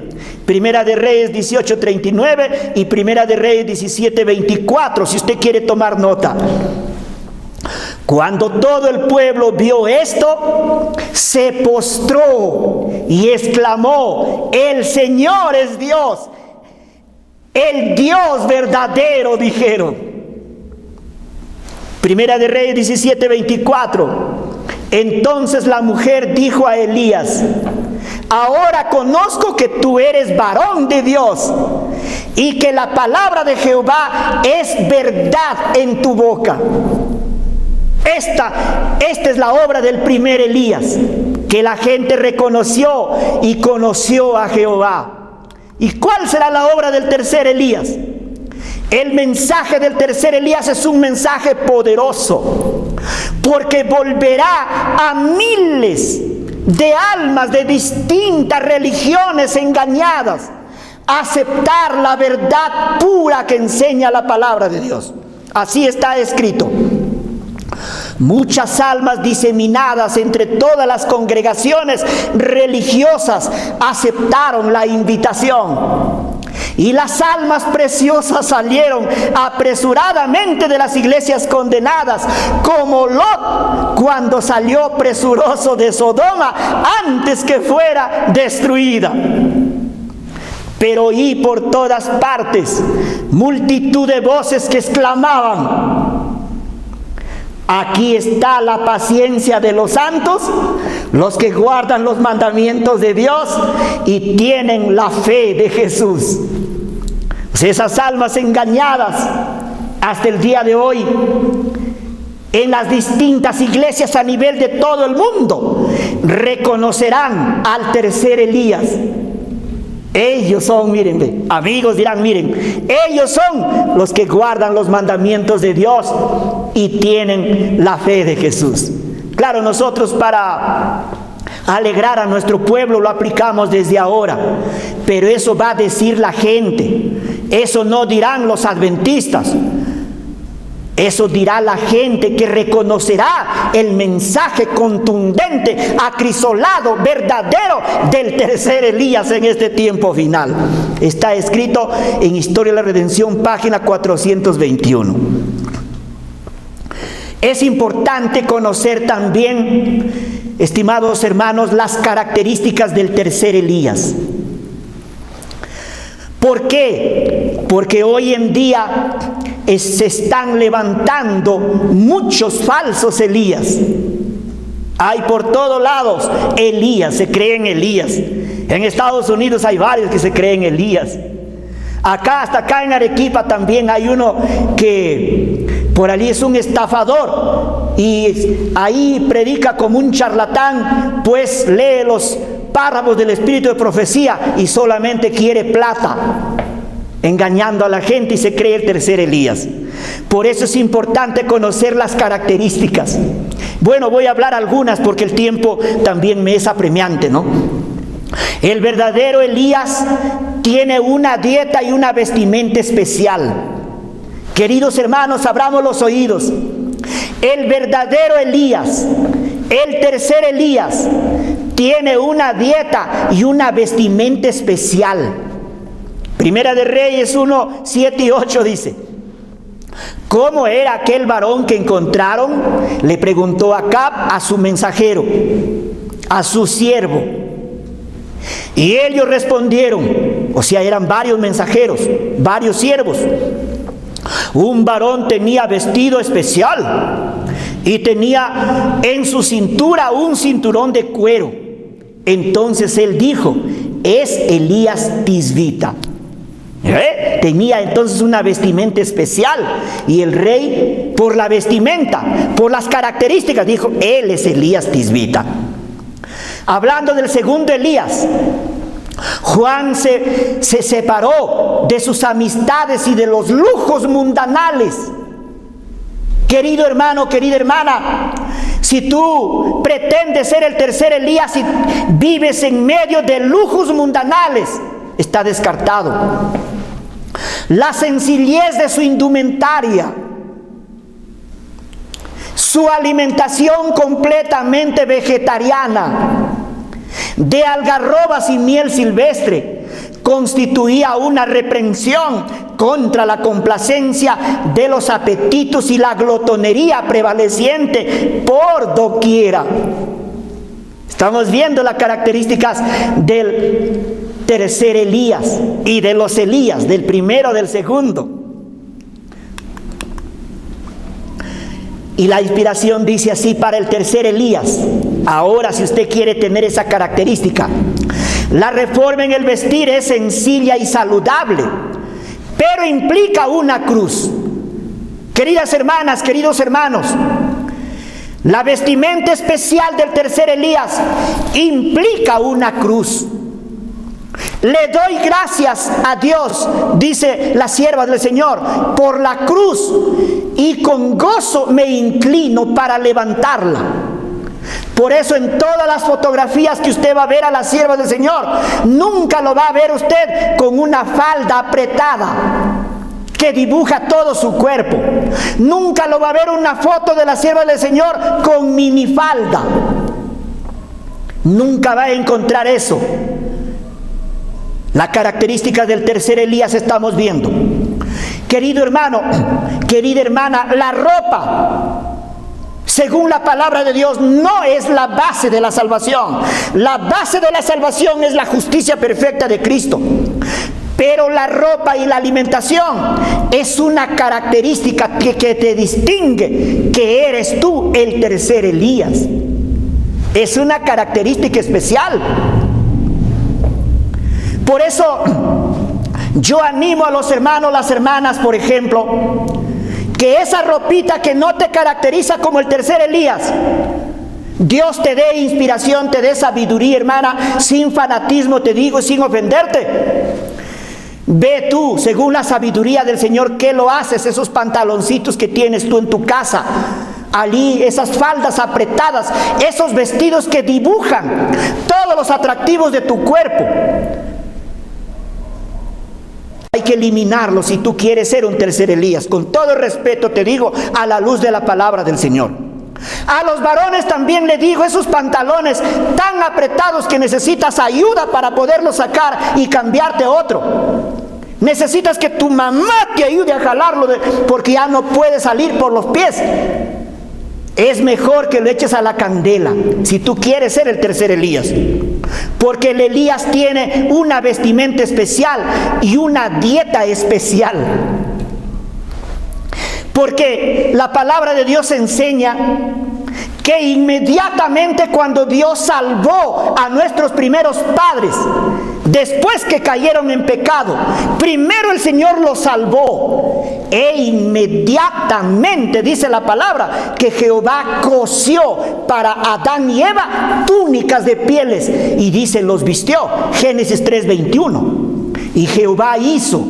A: Primera de Reyes 18:39 y Primera de Reyes 17:24, si usted quiere tomar nota. Cuando todo el pueblo vio esto, se postró y exclamó: el Señor es Dios, el Dios verdadero, dijeron. Primera de Reyes 17:24. Entonces la mujer dijo a Elías: ahora conozco que tú eres varón de Dios, y que la palabra de Jehová es verdad en tu boca. Esta es la obra del primer Elías, que la gente reconoció y conoció a Jehová. ¿Y cuál será la obra del tercer Elías? El mensaje del tercer Elías es un mensaje poderoso, porque volverá a miles de almas de distintas religiones engañadas a aceptar la verdad pura que enseña la palabra de Dios. Así está escrito. Muchas almas diseminadas entre todas las congregaciones religiosas aceptaron la invitación. Y las almas preciosas salieron apresuradamente de las iglesias condenadas, como Lot cuando salió presuroso de Sodoma antes que fuera destruida. Pero oí por todas partes multitud de voces que exclamaban: aquí está la paciencia de los santos, los que guardan los mandamientos de Dios y tienen la fe de Jesús. Pues esas almas engañadas hasta el día de hoy en las distintas iglesias a nivel de todo el mundo reconocerán al tercer Elías. Ellos son, miren, amigos dirán, miren, ellos son los que guardan los mandamientos de Dios y tienen la fe de Jesús. Claro, nosotros para alegrar a nuestro pueblo lo aplicamos desde ahora, pero eso va a decir la gente, eso no dirán los adventistas. Eso dirá la gente que reconocerá el mensaje contundente, acrisolado, verdadero del tercer Elías en este tiempo final. Está escrito en Historia de la Redención, página 421. Es importante conocer también, estimados hermanos, las características del tercer Elías. ¿Por qué? Porque hoy en día se están levantando muchos falsos Elías. Hay por todos lados Elías, se creen Elías. En Estados Unidos hay varios que se creen Elías. Hasta acá en Arequipa también hay uno que por allí es un estafador y ahí predica como un charlatán, pues lee los párrafos del espíritu de profecía y solamente quiere plata, engañando a la gente y se cree el tercer Elías. Por eso es importante conocer las características. Bueno, voy a hablar algunas porque el tiempo también me es apremiante, ¿no? El verdadero Elías tiene una dieta y una vestimenta especial. Queridos hermanos, abramos los oídos. El verdadero Elías, el tercer Elías, tiene una dieta y una vestimenta especial. Primera de Reyes 1, 7 y 8 dice: ¿cómo era aquel varón que encontraron? Le preguntó Acab a su mensajero, a su siervo. Y ellos respondieron, o sea, eran varios mensajeros, varios siervos. Un varón tenía vestido especial y tenía en su cintura un cinturón de cuero. Entonces él dijo: es Elías Tisbita. Tenía entonces una vestimenta especial, y el rey, por la vestimenta, por las características, dijo: él es Elías Tisbita. Hablando del segundo Elías, Juan se separó de sus amistades y de los lujos mundanales. Querido hermano, querida hermana, si tú pretendes ser el tercer Elías y vives en medio de lujos mundanales, está descartado. La sencillez de su indumentaria, su alimentación completamente vegetariana, de algarrobas y miel silvestre, constituía una reprensión contra la complacencia de los apetitos y la glotonería prevaleciente por doquiera. Estamos viendo las características del tercer Elías y de los Elías, del primero, del segundo. Y la inspiración dice así para el tercer Elías. Ahora, si usted quiere tener esa característica, la reforma en el vestir es sencilla y saludable, pero implica una cruz. Queridas hermanas, queridos hermanos, la vestimenta especial del tercer Elías implica una cruz. Le doy gracias a Dios, dice la sierva del Señor, por la cruz, y con gozo me inclino para levantarla. Por eso en todas las fotografías que usted va a ver a la sierva del Señor, nunca lo va a ver usted con una falda apretada que dibuja todo su cuerpo. Nunca lo va a ver una foto de la sierva del Señor con minifalda. Nunca va a encontrar eso. La característica del tercer Elías estamos viendo. Querido hermano, querida hermana, la ropa, según la palabra de Dios, no es la base de la salvación. La base de la salvación es la justicia perfecta de Cristo. Pero la ropa y la alimentación es una característica que te distingue que eres tú el tercer Elías. Es una característica especial. Por eso yo animo a los hermanos, las hermanas, por ejemplo, que esa ropita que no te caracteriza como el tercer Elías, Dios te dé inspiración, te dé sabiduría, hermana, sin fanatismo te digo, sin ofenderte. Ve tú, según la sabiduría del Señor, ¿qué lo haces? Esos pantaloncitos que tienes tú en tu casa, allí, esas faldas apretadas, esos vestidos que dibujan todos los atractivos de tu cuerpo. Hay que eliminarlo si tú quieres ser un tercer Elías. Con todo el respeto te digo, a la luz de la palabra del Señor. A los varones también le digo, esos pantalones tan apretados que necesitas ayuda para poderlos sacar y cambiarte otro. Necesitas que tu mamá te ayude a jalarlo porque ya no puede salir por los pies. Es mejor que lo eches a la candela si tú quieres ser el tercer Elías. Porque el Elías tiene una vestimenta especial y una dieta especial. Porque la palabra de Dios enseña que inmediatamente cuando Dios salvó a nuestros primeros padres, después que cayeron en pecado, primero el Señor los salvó, e inmediatamente dice la palabra que Jehová cosió para Adán y Eva túnicas de pieles, y dice los vistió, Génesis 3:21. Y Jehová hizo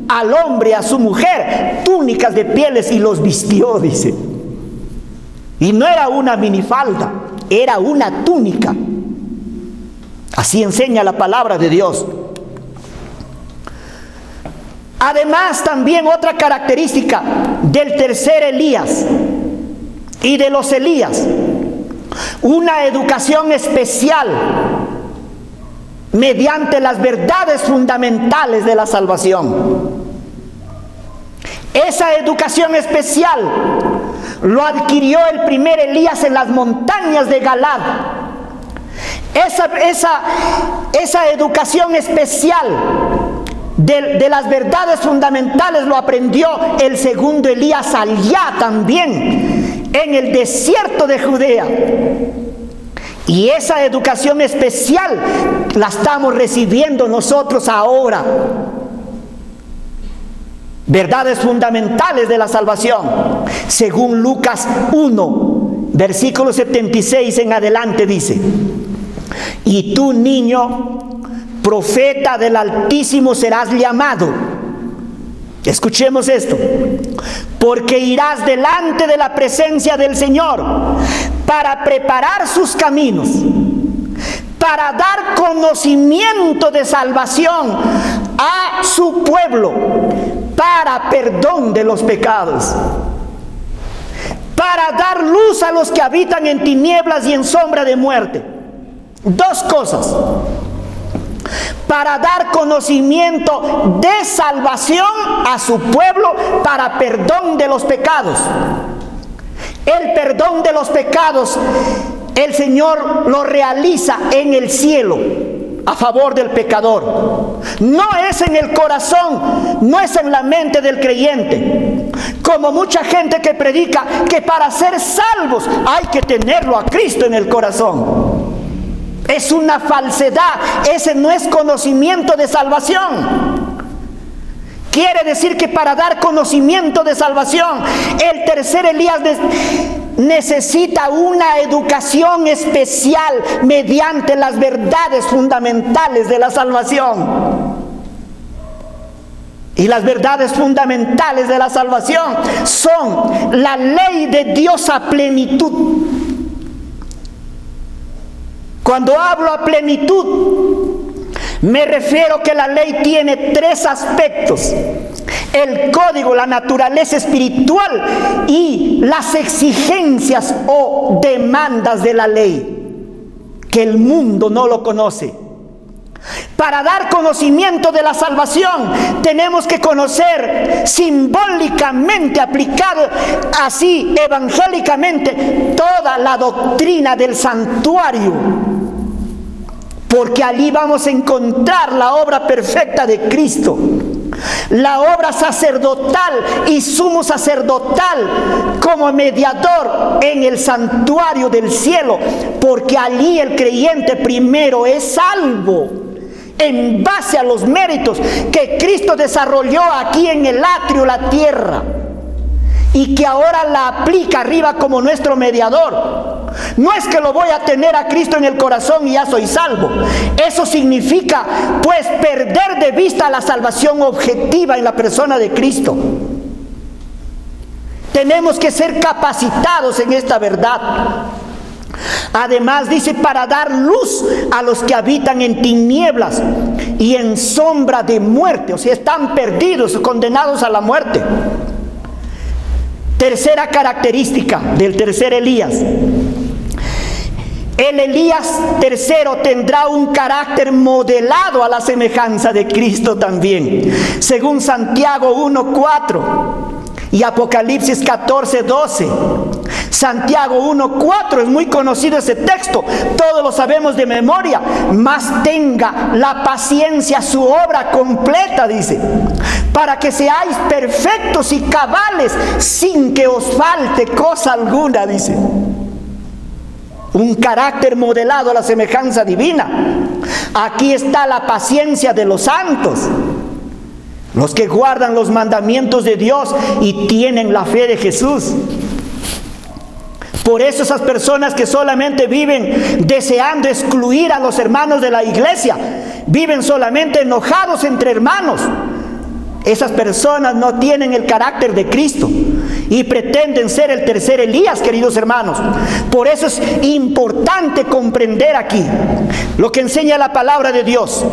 A: al hombre y a su mujer túnicas de pieles y los vistió, dice. Y no era una minifalda, era una túnica. Así enseña la palabra de Dios. Además, también otra característica del tercer Elías y de los Elías: una educación especial mediante las verdades fundamentales de la salvación. Esa educación especial lo adquirió el primer Elías en las montañas de Galaad. Esa educación especial de las verdades fundamentales lo aprendió el segundo Elías allá también, en el desierto de Judea. Y esa educación especial la estamos recibiendo nosotros ahora. Verdades fundamentales de la salvación. Según Lucas 1, versículo 76 en adelante dice: y tú, niño, profeta del Altísimo serás llamado. Escuchemos esto: porque irás delante de la presencia del Señor para preparar sus caminos, para dar conocimiento de salvación a su pueblo, para perdón de los pecados, para dar luz a los que habitan en tinieblas y en sombra de muerte. Dos cosas: para dar conocimiento de salvación a su pueblo, para perdón de los pecados. El perdón de los pecados, el Señor lo realiza en el cielo a favor del pecador. No es en el corazón, no es en la mente del creyente, como mucha gente que predica que para ser salvos hay que tenerlo a Cristo en el corazón. Es una falsedad. Ese no es conocimiento de salvación. Quiere decir que para dar conocimiento de salvación, el tercer Elías necesita una educación especial mediante las verdades fundamentales de la salvación. Y las verdades fundamentales de la salvación son la ley de Dios a plenitud. Cuando hablo a plenitud, me refiero que la ley tiene tres aspectos: el código, la naturaleza espiritual y las exigencias o demandas de la ley, que el mundo no lo conoce. Para dar conocimiento de la salvación, tenemos que conocer simbólicamente, aplicado así evangélicamente, toda la doctrina del santuario, porque allí vamos a encontrar la obra perfecta de Cristo, la obra sacerdotal y sumo sacerdotal como mediador en el santuario del cielo, porque allí el creyente primero es salvo en base a los méritos que Cristo desarrolló aquí en el atrio, la tierra, y que ahora la aplica arriba como nuestro mediador. No es que lo voy a tener a Cristo en el corazón y ya soy salvo. Eso significa pues perder de vista la salvación objetiva en la persona de Cristo. Tenemos que ser capacitados en esta verdad. Además dice, para dar luz a los que habitan en tinieblas y en sombra de muerte, o sea, están perdidos, condenados a la muerte. Tercera característica del tercer Elías: el Elías tercero tendrá un carácter modelado a la semejanza de Cristo también, según Santiago 1:4 y Apocalipsis 14:12. Santiago 1:4 es muy conocido ese texto, todos lo sabemos de memoria. Mas tenga la paciencia su obra completa, dice, para que seáis perfectos y cabales, sin que os falte cosa alguna, dice. un carácter modelado a la semejanza divina. Aquí está la paciencia de los santos, los que guardan los mandamientos de Dios y tienen la fe de Jesús. Por eso esas personas que solamente viven deseando excluir a los hermanos de la iglesia, viven solamente enojados entre hermanos, esas personas no tienen el carácter de Cristo y pretenden ser el tercer Elías, queridos hermanos. Por eso es importante comprender aquí lo que enseña la palabra de Dios.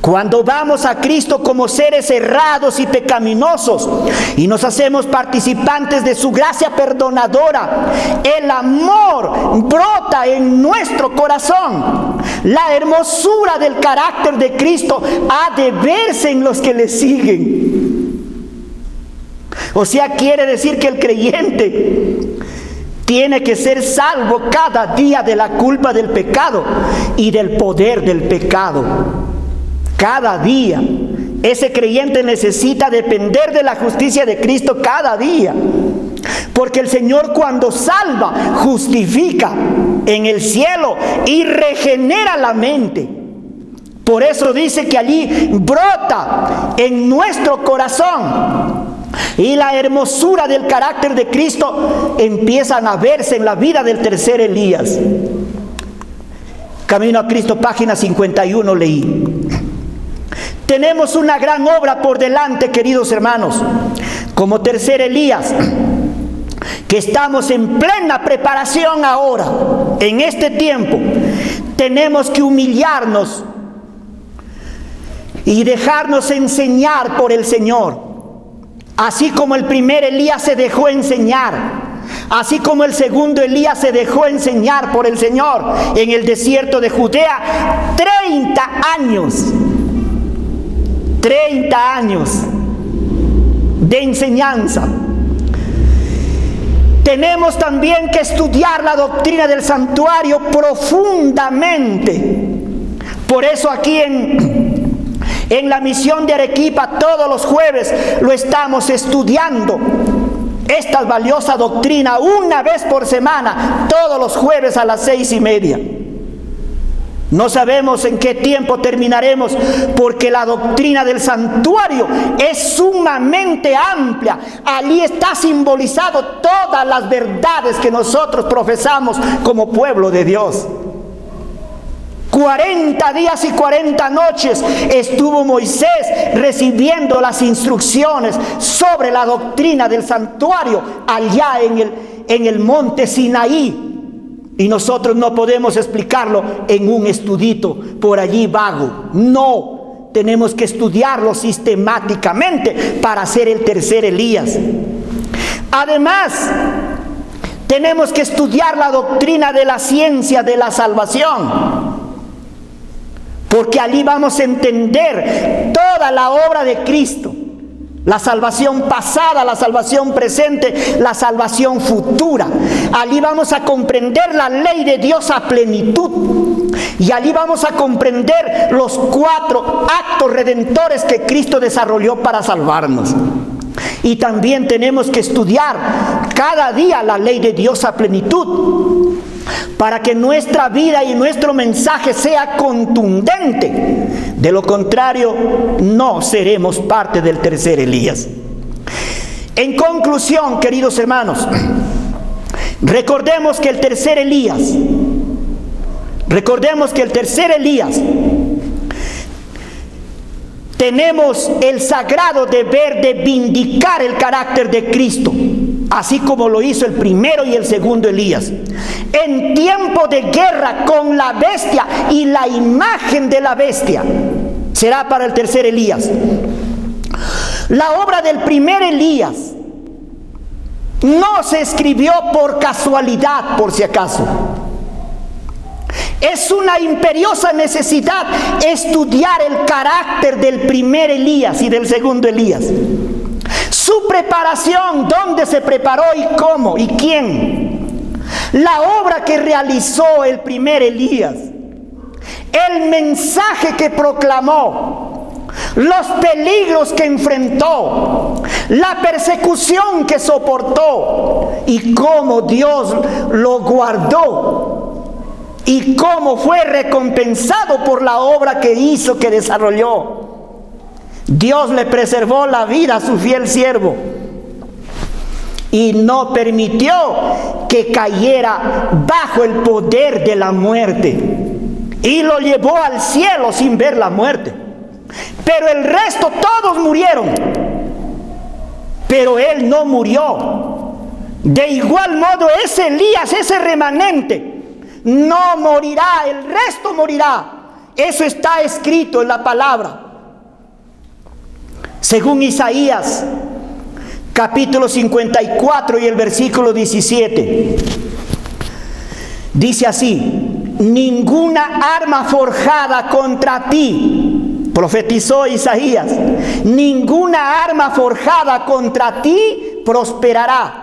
A: Cuando vamos a Cristo como seres errados y pecaminosos y nos hacemos participantes de su gracia perdonadora, el amor brota en nuestro corazón. La hermosura del carácter de Cristo ha de verse en los que le siguen. O sea, quiere decir que el creyente tiene que ser salvo cada día de la culpa del pecado y del poder del pecado. Cada día. Ese creyente necesita depender de la justicia de Cristo cada día. Porque el Señor, cuando salva, justifica en el cielo y regenera la mente. Por eso dice que allí brota en nuestro corazón. Y la hermosura del carácter de Cristo empiezan a verse en la vida del tercer Elías. Camino a Cristo, página 51, leí. Tenemos una gran obra por delante, queridos hermanos, como tercer Elías, que estamos en plena preparación ahora, en este tiempo. Tenemos que humillarnos y dejarnos enseñar por el Señor, así como el primer Elías se dejó enseñar, así como el segundo Elías se dejó enseñar por el Señor en el desierto de Judea. 30 años de enseñanza. Tenemos también que estudiar la doctrina del santuario profundamente. Por eso aquí en la misión de Arequipa todos los jueves lo estamos estudiando. Esta valiosa doctrina una vez por semana, todos los jueves a las 6:30. No sabemos en qué tiempo terminaremos, porque la doctrina del santuario es sumamente amplia. Allí está simbolizado todas las verdades que nosotros profesamos como pueblo de Dios. 40 días y 40 noches estuvo Moisés recibiendo las instrucciones sobre la doctrina del santuario allá en el monte Sinaí. Y nosotros no podemos explicarlo en un estudito por allí vago. No, tenemos que estudiarlo sistemáticamente para ser el tercer Elías. Además, tenemos que estudiar la doctrina de la ciencia de la salvación, porque allí vamos a entender toda la obra de Cristo. La salvación pasada, la salvación presente, la salvación futura. Allí vamos a comprender la ley de Dios a plenitud. Y allí vamos a comprender los 4 actos redentores que Cristo desarrolló para salvarnos. Y también tenemos que estudiar cada día la ley de Dios a plenitud, para que nuestra vida y nuestro mensaje sea contundente. De lo contrario, no seremos parte del tercer Elías. En conclusión, queridos hermanos, recordemos que el tercer Elías, tenemos el sagrado deber de vindicar el carácter de Cristo, así como lo hizo el primero y el segundo Elías. En tiempo de guerra con la bestia y la imagen de la bestia, será para el tercer Elías. La obra del primer Elías no se escribió por casualidad, por si acaso. Es una imperiosa necesidad estudiar el carácter del primer Elías y del segundo Elías. Su preparación, dónde se preparó y cómo y quién. La obra que realizó el primer Elías. El mensaje que proclamó. Los peligros que enfrentó. la persecución que soportó y cómo Dios lo guardó y cómo fue recompensado por la obra que hizo, que desarrolló. Dios le preservó la vida a su fiel siervo y no permitió que cayera bajo el poder de la muerte, y lo llevó al cielo sin ver la muerte. Pero el resto todos murieron, pero él no murió. De igual modo ese Elías, ese remanente, no morirá, el resto morirá. Eso está escrito en la palabra. Según Isaías, capítulo 54 y el versículo 17, dice así: ninguna arma forjada contra ti, profetizó Isaías, ninguna arma forjada contra ti prosperará.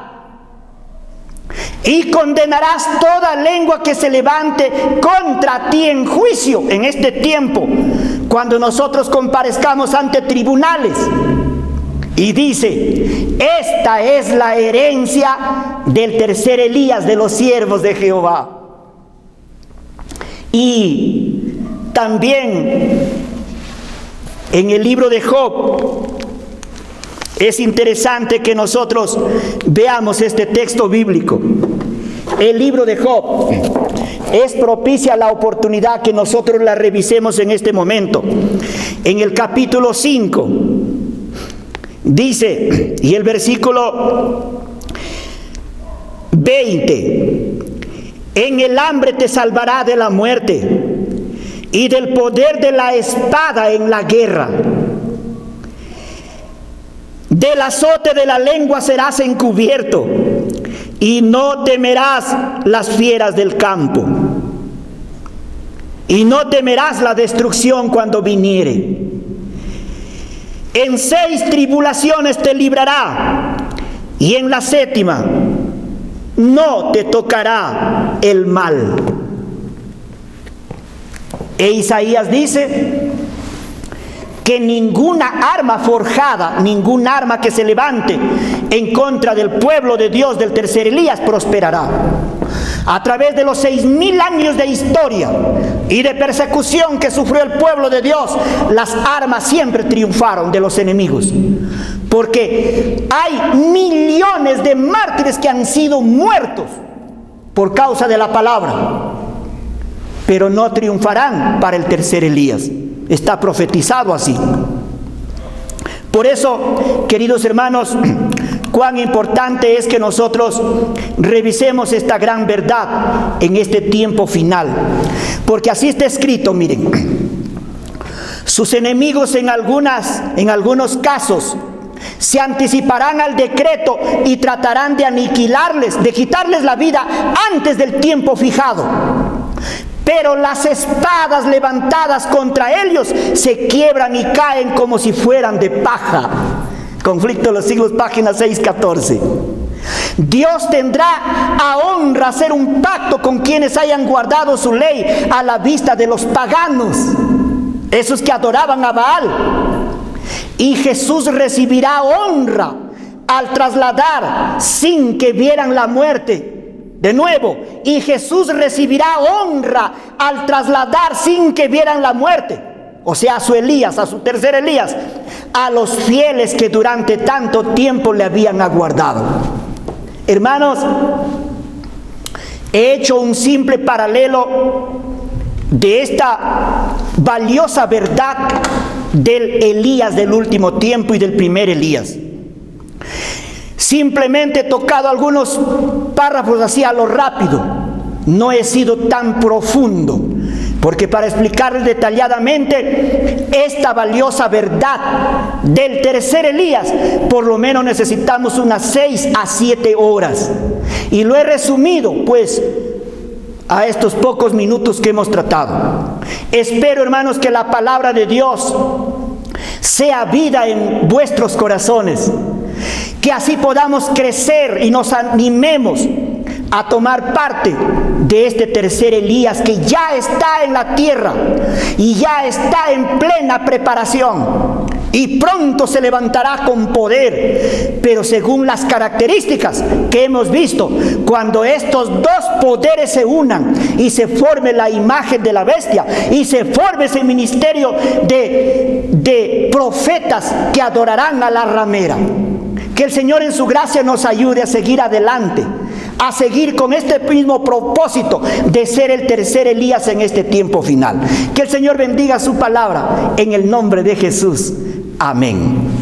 A: Y condenarás toda lengua que se levante contra ti en juicio en este tiempo, cuando nosotros comparezcamos ante tribunales. Y dice: esta es la herencia del tercer Elías de los siervos de Jehová. Y también en el libro de Job es interesante que nosotros veamos este texto bíblico. El libro de Job es propicia la oportunidad que nosotros la revisemos en este momento. En el capítulo 5 dice, y el versículo 20: en el hambre te salvará de la muerte y del poder de la espada en la guerra. Del azote de la lengua serás encubierto y no temerás las fieras del campo, y no temerás la destrucción cuando viniere. En 6 tribulaciones te librará, y en la 7ª no te tocará el mal. E Isaías dice que ninguna arma forjada, ningún arma que se levante en contra del pueblo de Dios del tercer Elías prosperará. A través de los 6000 años de historia y de persecución que sufrió el pueblo de Dios, las armas siempre triunfaron de los enemigos, porque hay millones de mártires que han sido muertos por causa de la palabra, pero no triunfarán para el tercer Elías. Está profetizado así. Por eso, queridos hermanos, cuán importante es que nosotros revisemos esta gran verdad en este tiempo final. Porque así está escrito, miren: sus enemigos en algunos casos se anticiparán al decreto y tratarán de aniquilarles, de quitarles la vida antes del tiempo fijado. Pero las espadas levantadas contra ellos se quiebran y caen como si fueran de paja. Conflicto de los Siglos, página 614. Dios tendrá a honra hacer un pacto con quienes hayan guardado su ley a la vista de los paganos, esos que adoraban a Baal. Y Jesús recibirá honra al trasladar sin que vieran la muerte. De nuevo, y Jesús recibirá honra al trasladar sin que vieran la muerte, o sea, a su Elías, a su tercer Elías, a los fieles que durante tanto tiempo le habían aguardado. Hermanos, he hecho un simple paralelo de esta valiosa verdad del Elías del último tiempo y del primer Elías. Simplemente he tocado algunos párrafos así a lo rápido. No he sido tan profundo, porque para explicarles detalladamente esta valiosa verdad del tercer Elías, por lo menos necesitamos unas 6 a 7 horas. Y lo he resumido, pues, a estos pocos minutos que hemos tratado. Espero, hermanos, que la palabra de Dios sea vida en vuestros corazones, que así podamos crecer y nos animemos a tomar parte de este tercer Elías que ya está en la tierra y ya está en plena preparación y pronto se levantará con poder, pero según las características que hemos visto, cuando estos dos poderes se unan y se forme la imagen de la bestia y se forme ese ministerio de profetas que adorarán a la ramera. Que el Señor en su gracia nos ayude a seguir adelante, a seguir con este mismo propósito de ser el tercer Elías en este tiempo final. Que el Señor bendiga su palabra en el nombre de Jesús. Amén.